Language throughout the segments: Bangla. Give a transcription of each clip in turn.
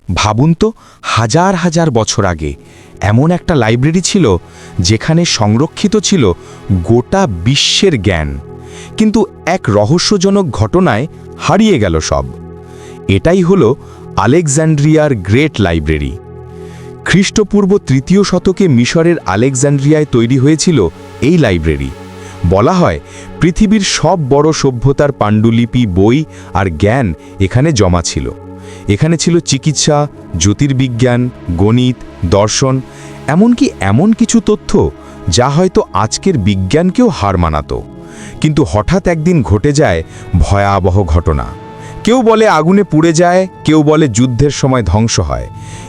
ভাবুন তো, হাজার হাজার বছর আগে এমন একটা লাইব্রেরি ছিল যেখানে সংরক্ষিত ছিল গোটা বিশ্বের জ্ঞান, কিন্তু এক রহস্যজনক ঘটনায় হারিয়ে গেল সব। এটাই হলো আলেকজান্ড্রিয়ার গ্রেট লাইব্রেরি। খ্রিস্টপূর্ব ৩য় শতকে মিশরের আলেকজান্ড্রিয়ায় তৈরি হয়েছিল এই লাইব্রেরি। বলা হয় পৃথিবীর সব বড় সভ্যতার পাণ্ডুলিপি, বই আর জ্ঞান এখানে জমা ছিল। এখানে ছিল চিকিৎসা, জ্যোতির্বিজ্ঞান, গণিত, দর্শন, এমনকি এমন কিছু তথ্য যা হয়তো আজকের বিজ্ঞানকেও হার মানাতো। কিন্তু হঠাৎ একদিন ঘটে যায় ভয়াবহ ঘটনা। কেউ বলে আগুনে পুড়ে যায়, কেউ বলে যুদ্ধের সময় ধ্বংস হয়।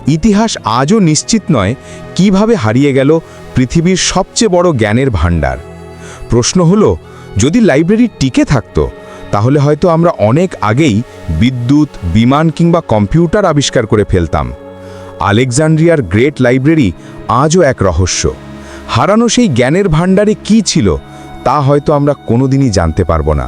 ইতিহাস আজও নিশ্চিত নয় কিভাবে হারিয়ে গেল পৃথিবীর সবচেয়ে বড় জ্ঞানের ভাণ্ডার। প্রশ্ন হলো, যদি লাইব্রেরি টিকে থাকতো তাহলে হয়তো আমরা অনেক আগেই বিদ্যুৎ, বিমান কিংবা কম্পিউটার আবিষ্কার করে ফেলতাম। আলেকজান্ড্রিয়ার গ্রেট লাইব্রেরি আজও এক রহস্য। হারানো সেই জ্ঞানের ভাণ্ডারে কী ছিল তা হয়তো আমরা কোনোদিনই জানতে পারবো না।